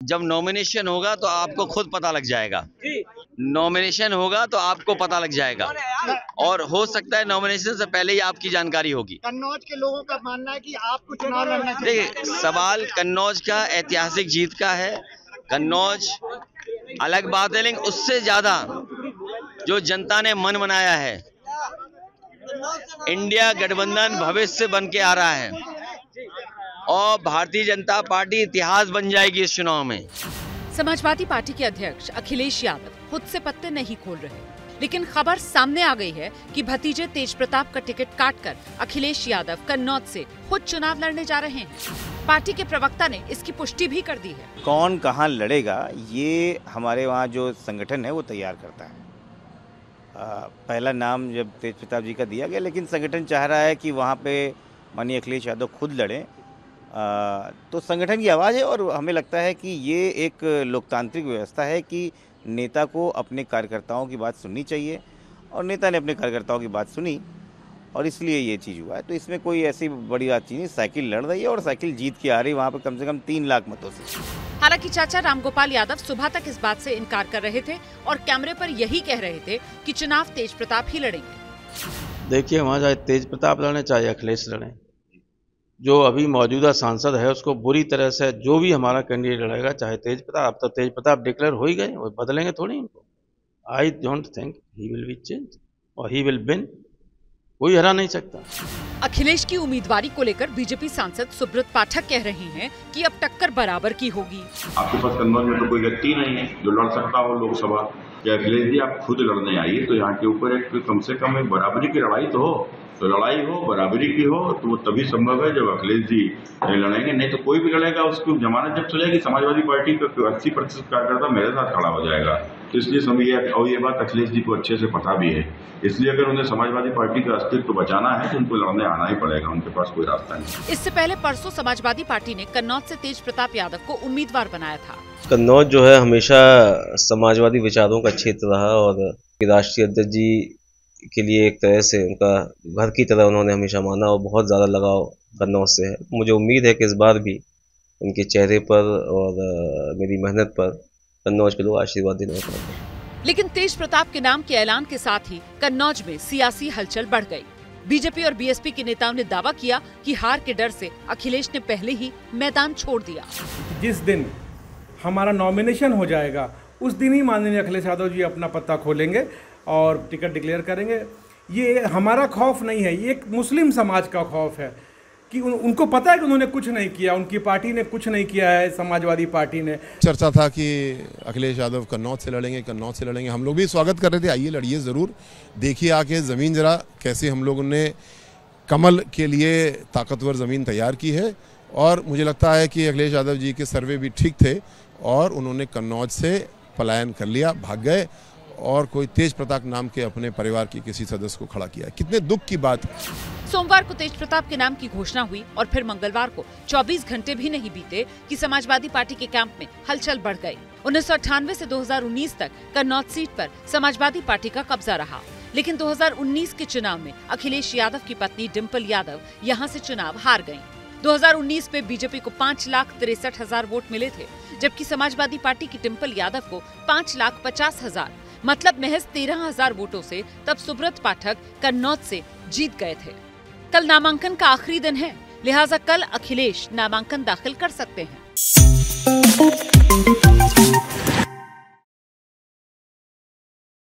जब नॉमिनेशन होगा तो आपको खुद पता लग जाएगा। नॉमिनेशन होगा तो आपको पता लग जाएगा, और हो सकता है नॉमिनेशन से पहले ही आपकी जानकारी होगी। कन्नौज के लोगों का मानना है कि आपको चुनाव लड़ना चाहिए। देखिए, सवाल कन्नौज का ऐतिहासिक जीत का है। कन्नौज अलग बात है, लेकिन उससे ज्यादा जो जनता ने मन बनाया है, इंडिया गठबंधन भविष्य बन के आ रहा है और भारतीय जनता पार्टी इतिहास बन जाएगी इस चुनाव में। समाजवादी पार्टी के अध्यक्ष अखिलेश यादव खुद से पत्ते नहीं खोल रहे, लेकिन खबर सामने आ गई है कि भतीजे तेज प्रताप का टिकट काटकर अखिलेश यादव कन्नौज से खुद चुनाव लड़ने जा रहे हैं। पार्टी के प्रवक्ता ने इसकी पुष्टि भी कर दी है। कौन कहां लड़ेगा ये हमारे वहां जो संगठन है वो तैयार करता है। पहला नाम जब तेज प्रताप जी का दिया गया, लेकिन संगठन चाह रहा है कि वहां पे माननीय अखिलेश यादव खुद लड़ें, तो संगठन की आवाज़ है। और हमें लगता है कि ये एक लोकतांत्रिक व्यवस्था है कि नेता को अपने कार्यकर्ताओं की बात सुननी चाहिए, और नेता ने अपने कार्यकर्ताओं की बात सुनी और इसलिए ये चीज़ हुआ है। तो इसमें कोई ऐसी बड़ी बात नहीं, साइकिल लड़ रही है और साइकिल जीत के आ रही है वहाँ पर कम से कम 3 लाख मतों से। हालांकि चाचा रामगोपाल यादव सुबह तक इस बात से इनकार कर रहे थे और कैमरे पर यही कह रहे थे कि चुनाव तेज प्रताप ही लड़ेंगे। देखिए, वहाँ चाहे तेज प्रताप लड़े चाहे अखिलेश लड़े, जो अभी मौजूदा सांसद है उसको बुरी तरह से जो भी हमारा कैंडिडेट लड़ेगा, चाहे तेज प्रताप, अब तो तेज प्रताप डिक्लेयर हो ही गए, वो बदलेंगे थोड़ी इनको। I don't think he will be change और ही विल विन, कोई हरा नहीं सकता। अखिलेश की उम्मीदवारी को लेकर बीजेपी सांसद सुब्रत पाठक कह रहे हैं कि अब टक्कर बराबर की होगी। आपके पास कन्नौज में तो कोई व्यक्ति नहीं है जो लड़ सकता हो लोकसभा। या अखिलेश जी आप खुद लड़ने आइए, तो यहाँ के ऊपर एक कम से कम एक बराबरी की लड़ाई तो हो, तो लड़ाई हो बराबरी की हो, तो वो तभी संभव है जब अखिलेश जी लड़ेंगे। नहीं तो कोई भी लड़ेगा उसकी जमानत जब चलेगी, समाजवादी पार्टी का 80% कार्यकर्ता मेरे साथ खड़ा हो जाएगा। तो इसलिए समय और ये बात अखिलेश जी को अच्छे से पता भी है। इसलिए अगर उन्हें समाजवादी पार्टी का अस्तित्व बचाना है तो उनको लड़ने आना ही पड़ेगा, उनके पास कोई रास्ता नहीं। इससे पहले परसों समाजवादी पार्टी ने कन्नौज से तेज प्रताप यादव को उम्मीदवार बनाया था। कन्नौज जो है हमेशा समाजवादी विचारों का क्षेत्र रहा और राष्ट्रीय अध्यक्ष जी के लिए एक तरह से उनका घर की तरह उन्होंने हमेशा माना और बहुत ज़्यादा लगाव कन्नौज से है। मुझे उम्मीद है कि इस बार भी उनके चेहरे पर और मेरी मेहनत पर कन्नौज के लोग आशीर्वाद देने वाले। लेकिन तेज प्रताप के नाम के ऐलान के साथ ही कन्नौज में सियासी हलचल बढ़ गई। बीजेपी और बीएसपी के नेताओं ने दावा किया कि हार के डर से अखिलेश ने पहले ही मैदान छोड़ दिया। जिस दिन हमारा नॉमिनेशन हो जाएगा उस दिन ही माननीय अखिलेश यादव जी अपना पत्ता खोलेंगे और टिकट डिक्लेयर करेंगे। ये हमारा खौफ नहीं है, ये एक मुस्लिम समाज का खौफ है कि उनको पता है कि उन्होंने कुछ नहीं किया, उनकी पार्टी ने कुछ नहीं किया है। समाजवादी पार्टी ने चर्चा था कि अखिलेश यादव कन्नौज से लड़ेंगे, कन्नौज से लड़ेंगे। हम लोग भी स्वागत कर रहे थे, आइए लड़िए ज़रूर, देखिए आके ज़मीन ज़रा कैसे हम लोगों ने कमल के लिए ताकतवर ज़मीन तैयार की है। और मुझे लगता है कि अखिलेश यादव जी के सर्वे भी ठीक थे और उन्होंने कन्नौज से पलायन कर लिया, भाग गए और कोई तेज प्रताप नाम के अपने परिवार के किसी सदस्य को खड़ा किया। कितने दुख की बात है। सोमवार को तेज प्रताप के नाम की घोषणा हुई और फिर मंगलवार को 24 घंटे भी नहीं बीते कि समाजवादी पार्टी के कैंप में हलचल बढ़ गई। 1998 से 2019 तक कन्नौज सीट पर समाजवादी पार्टी का कब्जा रहा, लेकिन 2019 के चुनाव में अखिलेश यादव की पत्नी डिम्पल यादव यहाँ से चुनाव हार गयी। 2019 में बीजेपी को 5,63,000 वोट मिले थे, जबकि समाजवादी पार्टी की डिम्पल यादव को 5,50,000, मतलब महज 13,000 वोटों से तब सुब्रत पाठक कन्नौज से जीत गए थे। कल नामांकन का आखिरी दिन है, लिहाजा कल अखिलेश नामांकन दाखिल कर सकते हैं।